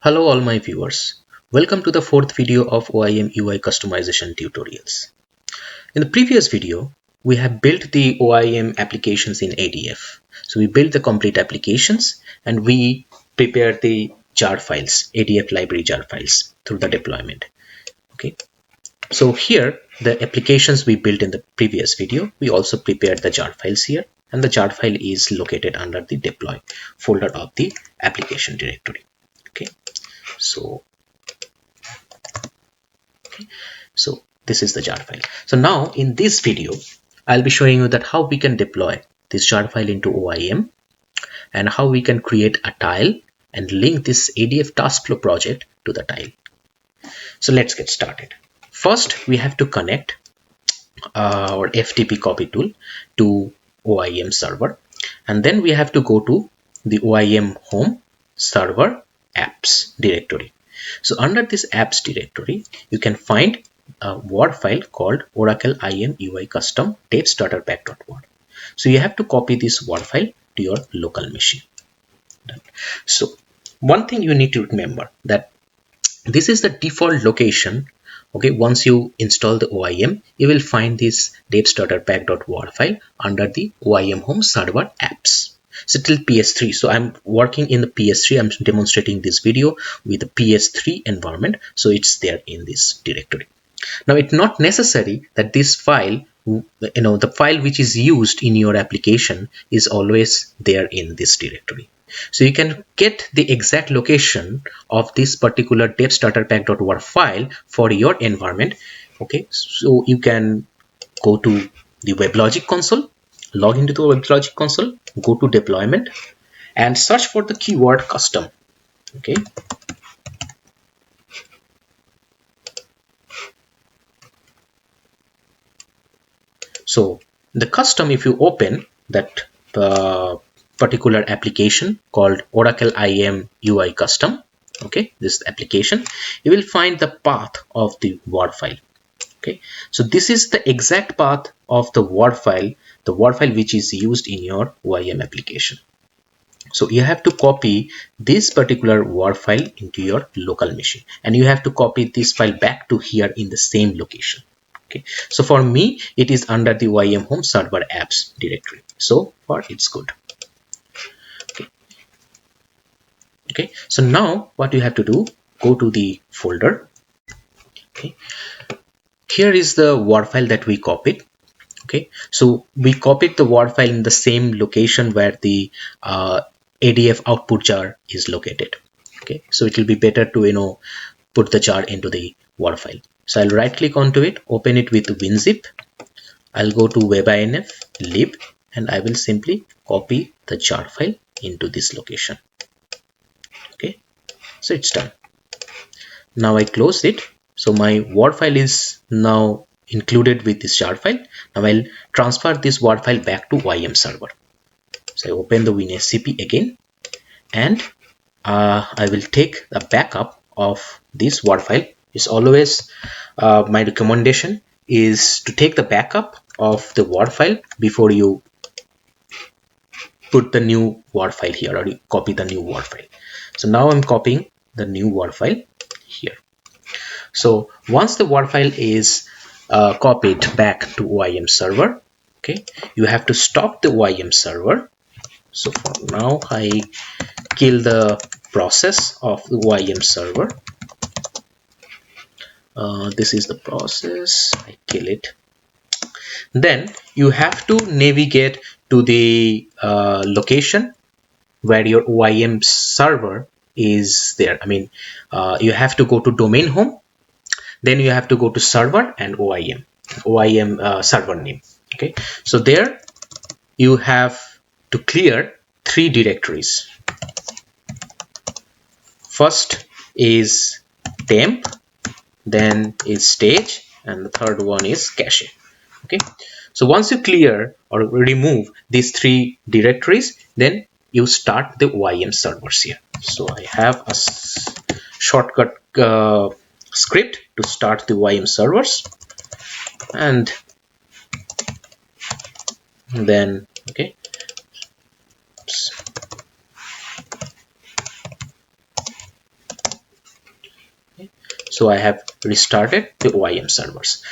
Hello all my viewers. Welcome to the fourth video of OIM UI customization tutorials. In the previous video, we have built the OIM applications in ADF. So we built the complete applications and we prepared the jar files, ADF library jar files through the deployment. Okay. So here, the applications we built in the previous video, we also prepared the jar files here, and the jar file is located under the deploy folder of the application directory. Okay. So this is the jar file. So now in this video, I'll be showing you that how we can deploy this jar file into OIM and how we can create a tile and link this ADF task flow project to the tile. So let's get started. First, we have to connect our FTP copy tool to OIM server, and then we have to go to the OIM home server apps directory. So under this apps directory, you can find a Word file called Oracle IM UI custom tape starter pack.word. So you have to copy this Word file to your local machine. So one thing you need to remember that this is the default location. Okay, once you install the OIM, you will find this tape starter pack.word file under the OIM home server apps. So till PS3, so I'm working in the PS3. I'm demonstrating this video with the PS3 environment, so it's there in this directory. Now it's not necessary that this file, the file which is used in your application is always there in this directory. So you can get the exact location of this particular tape starter pack.word file for your environment. Okay, so you can go to the WebLogic console, log into the WebLogic console, go to deployment and search for the keyword custom. Okay. So the custom, if you open that particular application called Oracle IM UI custom, okay, this application, you will find the path of the Word file. Okay, so this is the exact path of the Word file which is used in your OIM application. So you have to copy this particular Word file into your local machine, and you have to copy this file back to here in the same location. Okay, so for me, it is under the OIM home server apps directory. So far it's good. Okay, so now what you have to do, go to the folder. Okay, here is the Word file that we copied. Okay, so we copied the Word file in the same location where the ADF output jar is located. Okay, so it will be better to put the jar into the Word file. So I'll right click onto it, open it with WinZip. I'll go to webinf lib and I will simply copy the jar file into this location. Okay, so it's done. Now I close it. So my Word file is now included with this jar file. Now I'll transfer this Word file back to OIM server. So I open the WinSCP again, and I will take a backup of this Word file. It's always my recommendation is to take the backup of the Word file before you put the new Word file here, or you copy the new Word file. So now I'm copying the new Word file here. So once the Word file is copied back to OIM server, okay, you have to stop the OIM server. So for now, I kill the process of the OIM server. This is the process. I kill it. Then you have to navigate to the location where your OIM server is there. I mean, you have to go to domain home. Then you have to go to server and OIM server name. Okay, so there you have to clear 3 directories. First is temp, then is stage, and the third one is cache. Okay, so once you clear or remove these 3 directories, then you start the OIM servers here. So I have a shortcut script to start the OIM servers, and then okay, So I have restarted the OIM servers.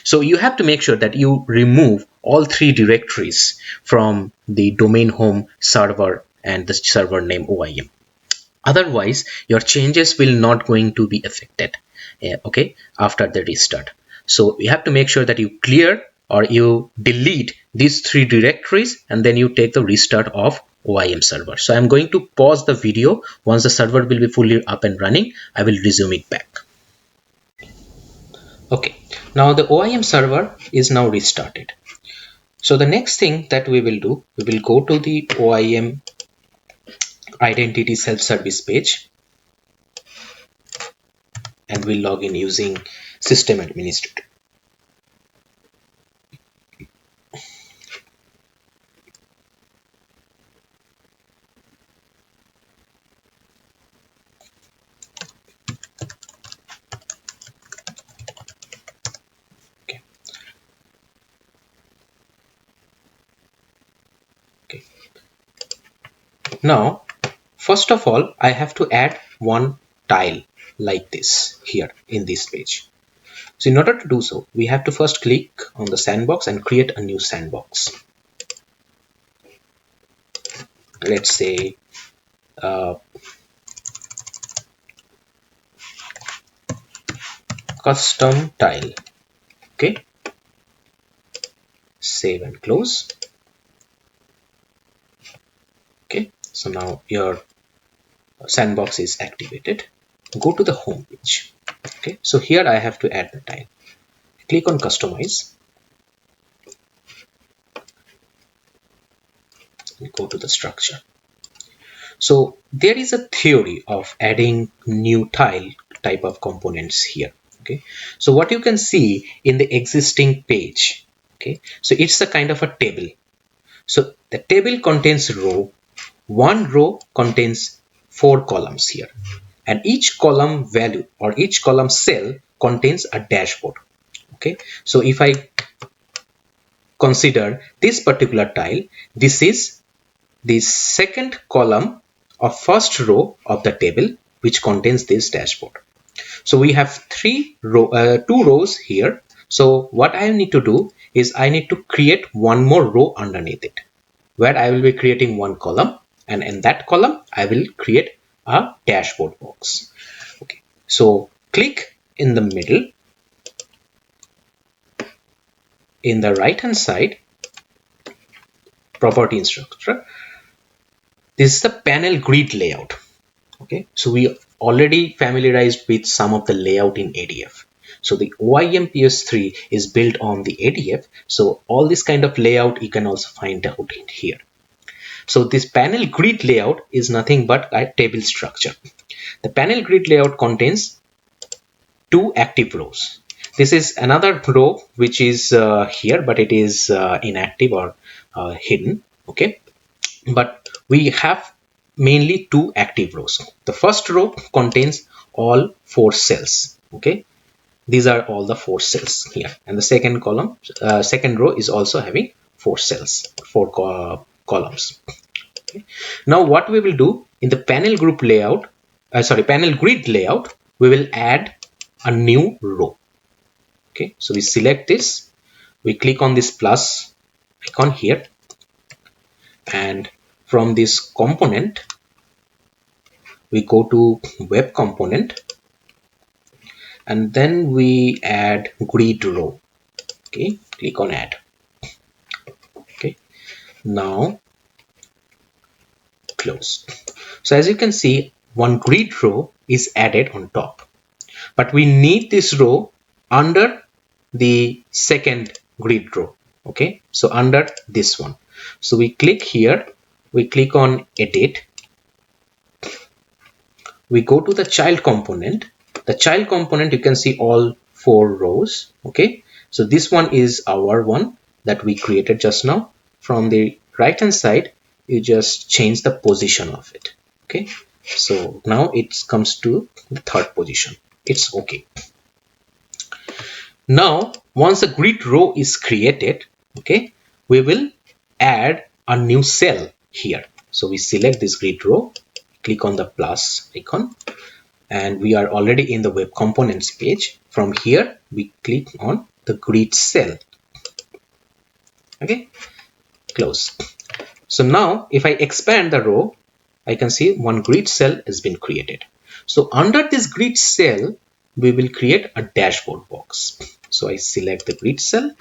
So you have to make sure that you remove all three directories from the domain home server and the server name OIM. Otherwise, your changes will not going to be affected, okay, after the restart. So you have to make sure that you clear or you delete these three directories, and then you take the restart of OIM server. So I'm going to pause the video. Once the server will be fully up and running, I will resume it back. Okay, now the OIM server is now restarted. So the next thing that we will do, we will go to the OIM identity self-service page, and we'll log in using system administrator. Okay. Okay. Now, first of all, I have to add one tile like this here in this page. So in order to do so, we have to first click on the sandbox and create a new sandbox. Let's say custom tile. Okay, save and close. Okay, so now your sandbox is activated. Go to the home page. Okay, so here I have to add the tile. Click on customize and go to the structure. So there is a theory of adding new tile type of components here. Okay, so what you can see in the existing page, okay, so it's a kind of a table. So the table contains row. One row contains 4 columns here, and each column value or each column cell contains a dashboard. Okay, so if I consider this particular tile, this is the second column of first row of the table, which contains this dashboard. So we have two rows here. So what I need to do is I need to create one more row underneath it, where I will be creating one column, and in that column I will create a dashboard box. Okay, so click in the middle. In the right hand side, property instructor, this is the panel grid layout. Okay, so we already familiarized with some of the layout in ADF. So the OIM PS3 is built on the ADF, so all this kind of layout you can also find out in here. So this panel grid layout is nothing but a table structure. The panel grid layout contains 2 active rows. This is another row which is here, but it is inactive or hidden. Okay, but we have mainly 2 active rows. The first row contains all 4 cells. Okay, these are all the 4 cells here, and the second column, second row is also having 4 cells, 4 columns. Okay. Now what we will do in the panel group layout, panel grid layout, we will add a new row. Okay, so we select this, we click on this plus icon here, and from this component we go to web component, and then we add grid row. Okay, click on add. Okay, now close. So as you can see, one grid row is added on top, but we need this row under the second grid row. Okay, so under this one, so we click here, we click on edit, we go to the child component. The child component, you can see all 4 rows. Okay, so this one is our one that we created just now. From the right hand side, you just change the position of it. Okay, so now it comes to the 3rd position. It's okay. Now once the grid row is created, okay, we will add a new cell here. So we select this grid row, click on the plus icon, and we are already in the web components page. From here we click on the grid cell. Okay, close. So now if I expand the row, I can see one grid cell has been created. So under this grid cell we will create a dashboard box. So I select the grid cell,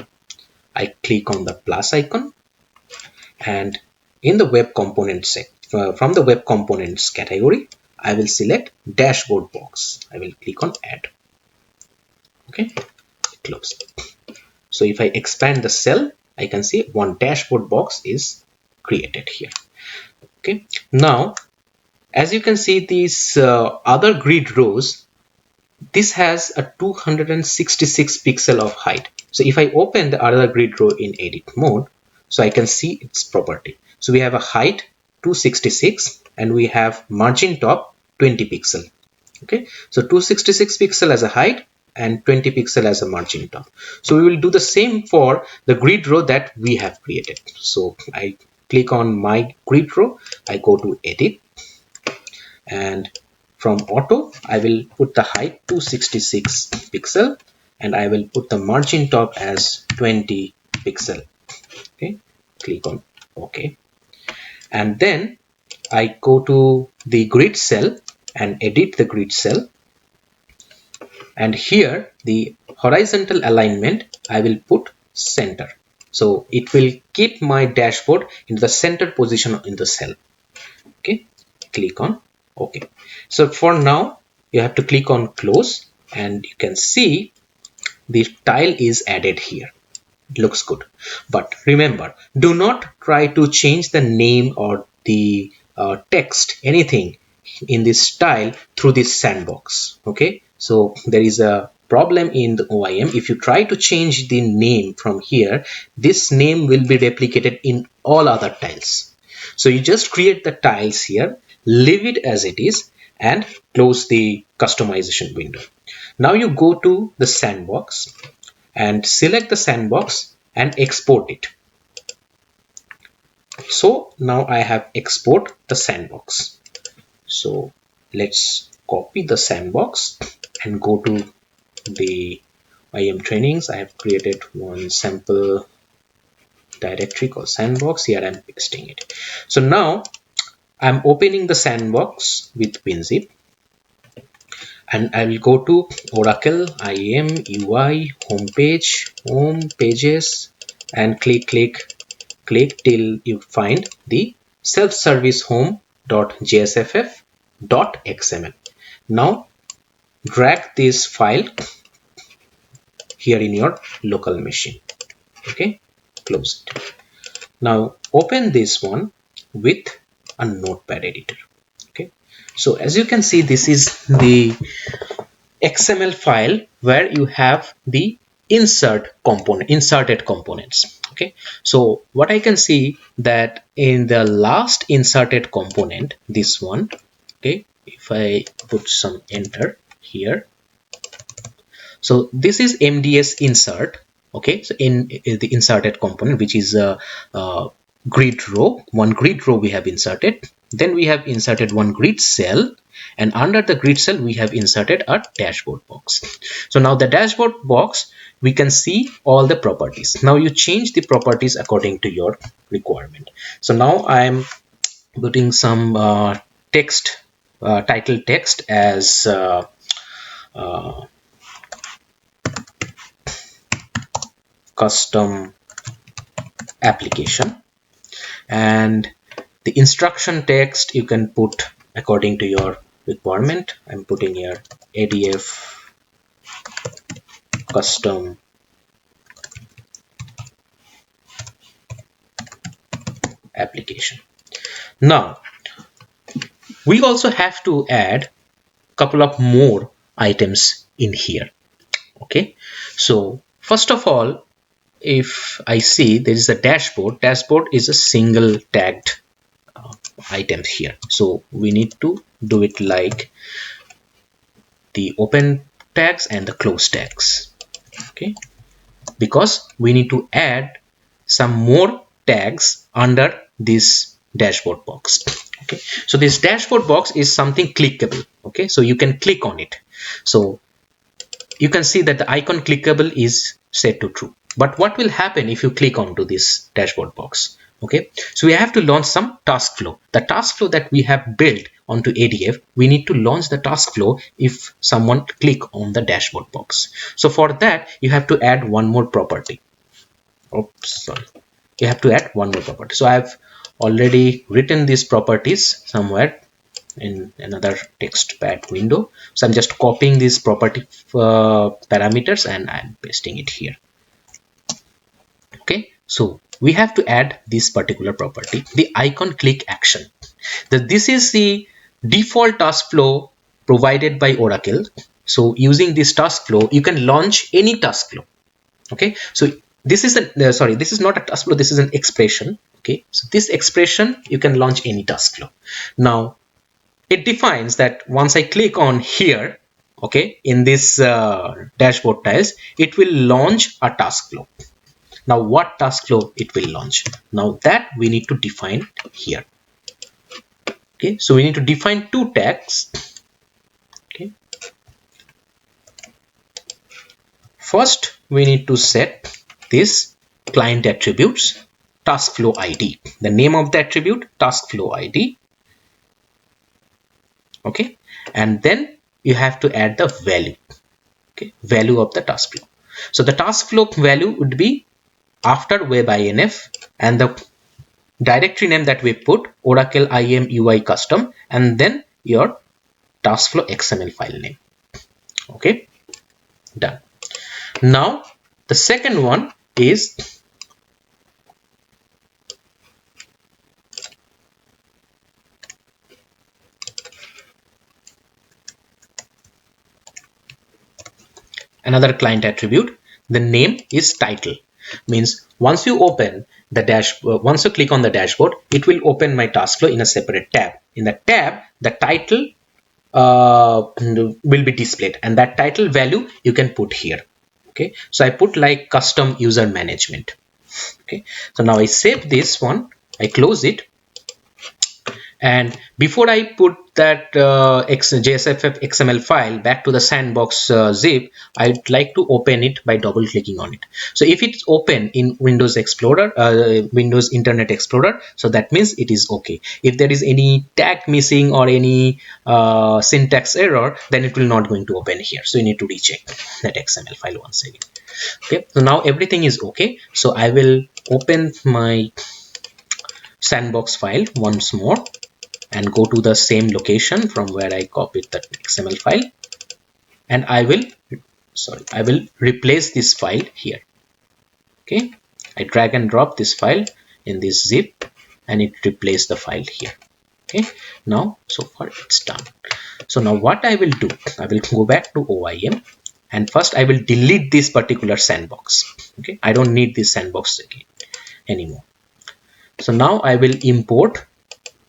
I click on the plus icon, and in the web components from the web components category, I will select dashboard box. I will click on add. Okay, close. So if I expand the cell, I can see one dashboard box is created here. Okay, now as you can see, these other grid rows, this has a 266 pixel of height. So if I open the other grid row in edit mode, so I can see its property. So we have a height 266 and we have margin top 20 pixel. Okay, so 266 pixel as a height and 20 pixel as a margin top. So we will do the same for the grid row that we have created. So I click on my grid row, I go to edit, and from auto I will put the height 266 pixel and I will put the margin top as 20 pixel. Okay, click on OK, and then I go to the grid cell and edit the grid cell, and here the horizontal alignment I will put center, so it will keep my dashboard in the center position in the cell. Okay, click on OK. So for now you have to click on close, and you can see the tile is added here. It looks good, but remember, do not try to change the name or the text, anything in this tile through this sandbox. Okay, so there is a problem in the OIM. If you try to change the name from here, this name will be replicated in all other tiles. So you just create the tiles here, leave it as it is, and close the customization window. Now you go to the sandbox and select the sandbox and export it. So now I have export the sandbox. So let's copy the sandbox and go to the OIM trainings. I have created one sample directory called sandbox. Here I'm pasting it. So now I'm opening the sandbox with WinZip, and I will go to Oracle OIM UI homepage, home pages, and click till you find the self-service home.jsff.xml. Now drag this file here in your local machine. Okay, close it. Now open this one with a notepad editor. Okay, so as you can see, this is the XML file where you have the inserted components. Okay, so what I can see that in the last inserted component, this one, okay, if I put some enter here, so this is MDS insert. Okay, so in the inserted component, which is a grid row, one grid row we have inserted, then we have inserted one grid cell, and under the grid cell we have inserted a dashboard box. So now the dashboard box, we can see all the properties. Now you change the properties according to your requirement. So now I am putting some text, title text as custom application, and the instruction text you can put according to your requirement. I'm putting here ADF custom application. Now we also have to add a couple of more items in here. Okay, so first of all, if I see there is a dashboard is a single tagged item here, so we need to do it like the open tags and the close tags. Okay, because we need to add some more tags under this dashboard box. Okay, so this dashboard box is something clickable. Okay, so you can click on it. So you can see that the icon clickable is set to true. But what will happen if you click onto this dashboard box? Okay, so we have to launch some task flow. The task flow that we have built onto ADF, we need to launch the task flow if someone click on the dashboard box. So for that, you have to add one more property. Oops, sorry. You have to add one more property. So I've already written these properties somewhere in another text pad window. So I'm just copying these property parameters and I'm pasting it here. Okay, so we have to add this particular property, the icon click action. This is the default task flow provided by Oracle. So using this task flow, you can launch any task flow. Okay, so this is a sorry, this is not a task flow, this is an expression. Okay, so this expression, you can launch any task flow. Now it defines that once I click on here, okay, in this dashboard tiles, it will launch a task flow. Now what task flow it will launch? Now that we need to define here. Okay, so we need to define two tags. Okay, first we need to set this client attributes task flow ID, the name of the attribute task flow ID. Okay, and then you have to add the value. Okay, value of the task flow. So the task flow value would be after webinf, and the directory name that we put Oracle OIM UI custom, and then your task flow XML file name. Okay, done. Now the second one is another client attribute. The name is title. Means once you open the once you click on the dashboard, it will open my task flow in a separate tab. In the tab, the title will be displayed, and that title value you can put here. Okay, so I put like custom user management. Okay, so now I save this one, I close it, and before I put that JSFF XML file back to the sandbox zip, I'd like to open it by double clicking on it. So if it's open in Windows Explorer, Windows Internet Explorer, so that means it is okay. If there is any tag missing or any syntax error, then it will not going to open here. So you need to recheck that XML file once again. Okay, so now everything is okay. So I will open my sandbox file once more and go to the same location from where I copied that XML file, and I will replace this file here. Okay, I drag and drop this file in this zip and it replaces the file here. Okay, now so far it's done. So now what I will do, I will go back to OIM, and first I will delete this particular sandbox. Okay, I don't need this sandbox again anymore. So now I will import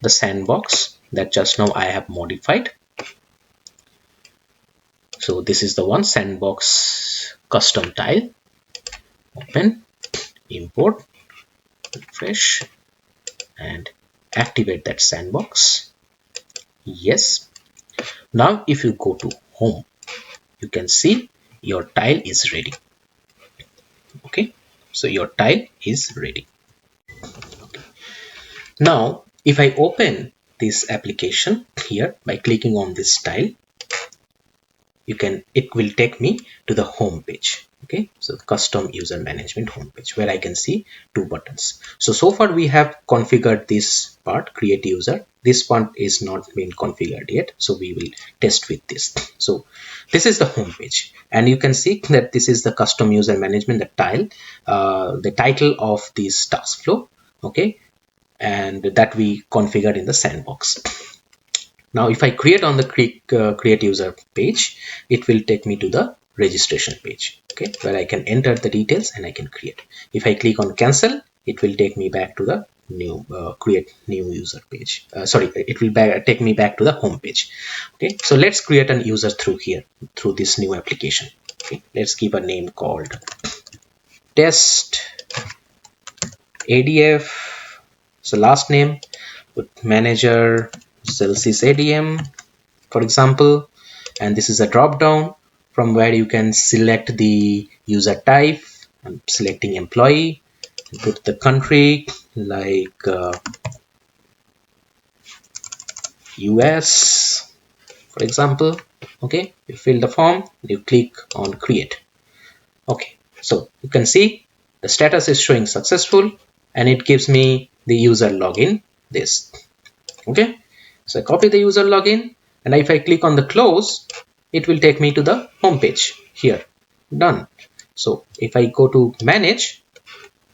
the sandbox that just now I have modified. So this is the one, sandbox custom tile. Open, import, refresh, and activate that sandbox. Yes. Now if you go to home, you can see your tile is ready. Okay, so your tile is ready. Okay. Now if I open this application here by clicking on this tile, it will take me to the home page. Okay, so custom user management homepage, where I can see two buttons. So far we have configured this part, create user. This one is not been configured yet, so we will test with this. So this is the home page, and you can see that this is the custom user management, the tile, the title of this task flow. Okay, and that we configured in the sandbox. Now if I create on the create user page, it will take me to the registration page, okay, where I can enter the details and I can create. If I click on cancel, it will take me back to the new create new user page. It will take me back to the home page. Okay, so let's create an user through here, through this new application. Okay, let's give a name called test ADF. So last name, put manager Celsius ADM, for example, and this is a drop down from where you can select the user type. I'm selecting employee, put the country like US, for example. Okay, you fill the form, you click on create. Okay, so you can see the status is showing successful and it gives me the user login this. Okay, so I copy the user login, and if I click on the close, it will take me to the home page here. Done. So if I go to manage,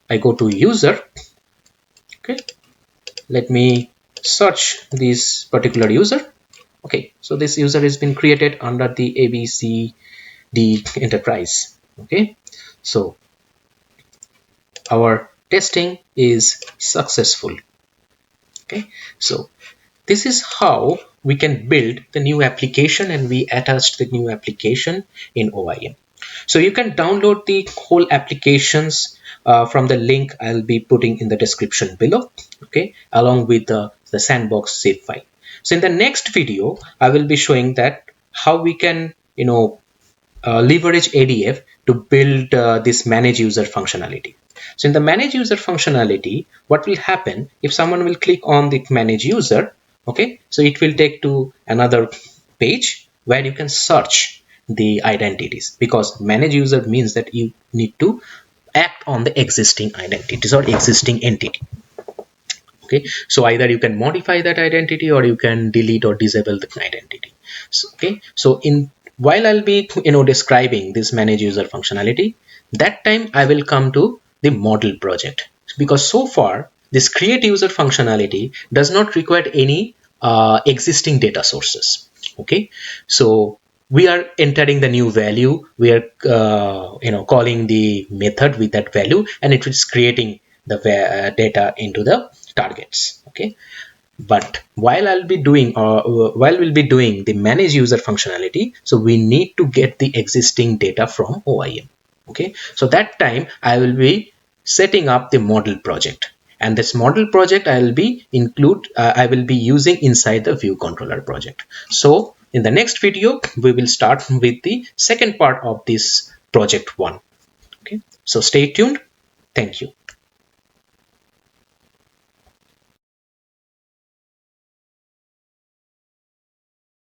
I go to user. Okay, let me search this particular user. Okay, so this user has been created under the ABCD enterprise. Okay, so our testing is successful. Okay, so this is how we can build the new application, and we attached the new application in OIM. So you can download the whole applications from the link I'll be putting in the description below, okay, along with the Sandbox zip file. So in the next video, I will be showing that how we can, leverage ADF to build this manage user functionality. So in the manage user functionality, what will happen if someone will click on the manage user? Okay, so it will take to another page where you can search the identities, because manage user means that you need to act on the existing identities or existing entity. Okay, so either you can modify that identity or you can delete or disable the identity. So, okay, so in while I'll be describing this manage user functionality, that time I will come to the model project, because so far this create user functionality does not require any existing data sources. Okay, so we are entering the new value, we are calling the method with that value, and it is creating the data into the targets. Okay, but while we'll be doing the manage user functionality, so we need to get the existing data from OIM. Okay, so that time I will be setting up the model project, and this model project I will be using inside the view controller project. So in the next video we will start with the second part of this project one. Okay, so stay tuned. Thank you.